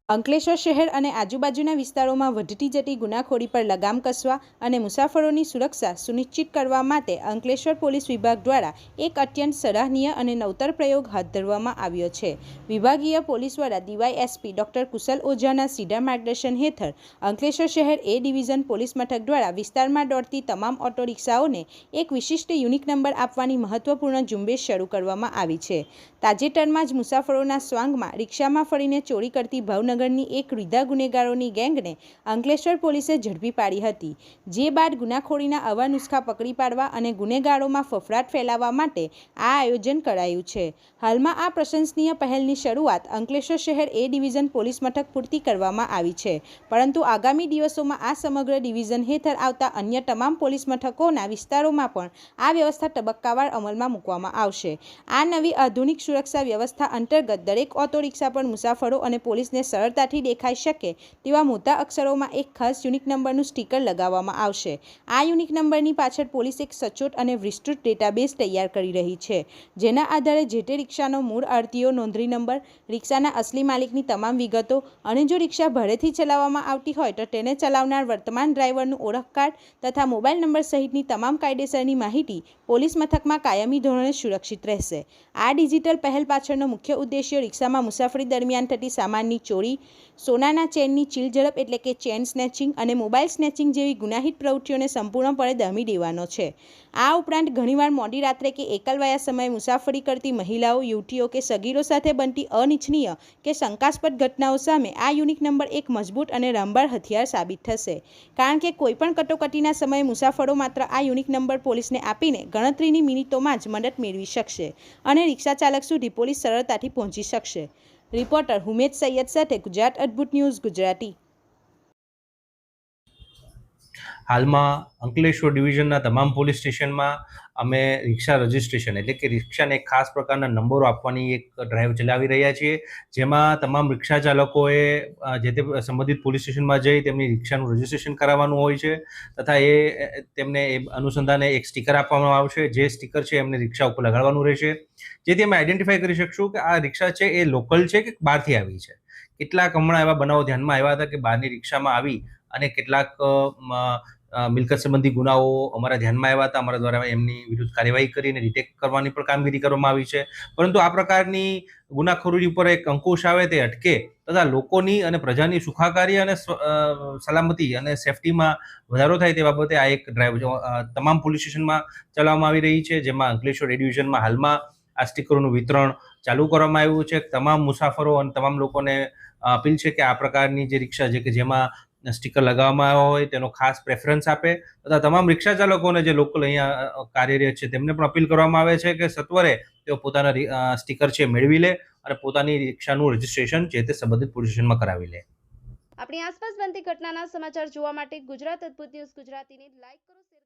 અંકલેશ્વર શહેર અને આજુબાજુના વિસ્તારોમાં વધતી જતી ગુનાખોરી પર લગામ કસવા અને મુસાફરોની સુરક્ષા સુનિશ્ચિત કરવા માટે અંકલેશ્વર પોલીસ વિભાગ દ્વારા એક અત્યંત સરાહનીય અને નવતર પ્રયોગ હાથ ધરવામાં આવ્યો છે। વિભાગીય પોલીસ વડા ડીવાયએસપી ડોક્ટર કુશલ ઓઝાના સીધા માર્ગદર્શન હેઠળ અંકલેશ્વર શહેર એ ડિવિઝન પોલીસ મથક દ્વારા વિસ્તારમાં દોડતી તમામ ઓટો રિક્ષાઓને એક વિશિષ્ટ યુનિક નંબર આપવાની મહત્વપૂર્ણ ઝુંબેશ શરૂ કરવામાં આવી છે। તાજેતરમાં જ મુસાફરોના સ્વાંગમાં રિક્ષામાં ફરીને ચોરી કરતી ભાવનગર એક રીઢા ગુનેગારોની ગેંગને અંકલેશ્વર પોલીસે ઝડપી પાડી હતી, જે બાદ ગુનાખોરીના આવા નુસ્ખા પકડી પાડવા અને ગુનેગારોમાં ફફડાટ ફેલાવવા માટે આ આયોજન કરાયું છે। હાલમાં આ પ્રશંસનીય પહેલની શરૂઆત અંકલેશ્વર શહેર એ ડિવિઝન પોલીસ મથક પૂરતી કરવામાં આવી છે, પરંતુ આગામી દિવસોમાં આ સમગ્ર ડિવિઝન હેઠળ આવતા અન્ય તમામ પોલીસ મથકોના વિસ્તારોમાં પણ આ વ્યવસ્થા તબક્કાવાર અમલમાં મૂકવામાં આવશે। આ નવી આધુનિક સુરક્ષા વ્યવસ્થા અંતર્ગત દરેક ઓટો રિક્ષા પર મુસાફરો અને પોલીસને સરળતાથી દેખાઈ શકે તેવા મોટા અક્ષરોમાં એક ખાસ યુનિક નંબરનું સ્ટીકર લગાવવામાં આવશે। આ યુનિક નંબરની પાછળ પોલીસ એક સચોટ અને વિસ્તૃત ડેટાબેઝ તૈયાર કરી રહી છે, જેના આધારે જે તે રિક્ષાનો મૂળ આરટીઓ નોંધણી નંબર, રિક્ષાના અસલી માલિકની તમામ વિગતો અને જો રિક્ષા ભાડેથી ચલાવવામાં આવતી હોય તો તેને ચલાવનાર વર્તમાન ડ્રાઈવરનું ઓળખ કાર્ડ તથા મોબાઈલ નંબર સહિતની તમામ કાયદેસરની માહિતી પોલીસ મથકમાં કાયમી ધોરણે સુરક્ષિત રહેશે। આ ડિજિટલ પહેલ પાછળનો મુખ્ય ઉદ્દેશ્ય રિક્ષામાં મુસાફરી દરમિયાન થતી સામાનની ચોરી, સોનાના ચેનની ચીલઝડપ એટલે કે ચેન સ્નેચિંગ અને મોબાઈલ સ્નેચિંગ જેવી ગુનાહિત પ્રવૃત્તિઓને સંપૂર્ણપણે દમી દેવાનો છે। આ ઉપરાંત ઘણીવાર મોડી રાત્રે કે એકલવાયા સમયે મુસાફરી કરતી મહિલાઓ, યુવતીઓ કે સગીરો સાથે બનતી અનિચ્છનીય કે શંકાસ્પદ ઘટનાઓ સામે આ યુનિક નંબર એક મજબૂત અને રામબાણ હથિયાર સાબિત થશે, કારણ કે કોઈપણ કટોકટીના સમયે મુસાફરો માત્ર આ યુનિક નંબર પોલીસને આપીને ગણતરીની મિનિટોમાં જ મદદ મેળવી શકશે અને રિક્ષા ચાલક સુધી પોલીસ સરળતાથી પહોંચી શકશે। રિપોર્ટર હુમેદ સૈયદ સાથે ગુજરાત અદ્ભુત ન્યૂઝ ગુજરાતી। હાલમાં અંકલેશ્વર ડિવિઝનના તમામ પોલીસ સ્ટેશનમાં અમે રિક્ષા રજિસ્ટ્રેશન એટલે કે રિક્ષાને એક ખાસ પ્રકારના નંબરો આપવાની એક ડ્રાઈવ ચલાવી રહ્યા છીએ, જેમાં તમામ રિક્ષા ચાલકોએ જે તે સંબંધિત પોલીસ સ્ટેશનમાં જઈ તેમની રિક્ષાનું રજિસ્ટ્રેશન કરાવવાનું હોય છે તથા તેમને એ અનુસંધાને એક સ્ટીકર આપવામાં આવશે, જે સ્ટીકર છે એમને રિક્ષા ઉપર લગાડવાનું રહેશે, જેથી અમે આઈડેન્ટિફાઈ કરી શકશું કે આ રિક્ષા છે એ લોકલ છે કે બહારથી આવી છે। કેટલાક હમણાં એવા બનાવો ધ્યાનમાં આવ્યા હતા કે બહારની રિક્ષામાં આવી અને કેટલાક મિલકત સંબંધી ગુનાઓ અમારા ધ્યાનમાં આવ્યા હતા। અમારા દ્વારા એમની વિરુદ્ધ કાર્યવાહી કરીને ડિટેક્ટ કરવાની પણ કામગીરી કરવામાં આવી છે, પરંતુ આ પ્રકારની ગુનાખોરી ઉપર એક અંકુશ આવે તે અટકે તથા લોકોની અને પ્રજાની સુખાકારી અને સલામતી અને સેફટીમાં વધારો થાય તે બાબતે આ એક ડ્રાઈવ તમામ પોલીસ સ્ટેશનમાં ચલાવવામાં આવી રહી છે, જેમાં અંકલેશ્વર એ ડિવિઝનમાં હાલમાં આ સ્ટીકરોનું વિતરણ ચાલુ કરવામાં આવ્યું છે। તમામ મુસાફરો અને તમામ લોકોને અપીલ છે કે આ પ્રકારની જે રિક્ષા છે કે જેમાં સ્ટીકર લગાવવામાં આવ્યા હોય તેનો ખાસ પ્રેફરન્સ આપે તથા તમામ રિક્ષા ચાલકોને જે લોકલ અહીંયા કાર્યરત છે તેમને પણ અપીલ કરવામાં આવે છે કે સત્વરે તેઓ પોતાના સ્ટીકર છે મેળવી લે અને પોતાની રિક્ષાનું રજિસ્ટ્રેશન જે તે સંબંધિત પોલીસ સ્ટેશનમાં કરાવી લે। આપણી આસપાસ બનતી ઘટનાના સમાચાર જોવા માટે ગુજરાત અદ્ભુત ન્યૂઝ ગુજરાતીને લાઈક કરો।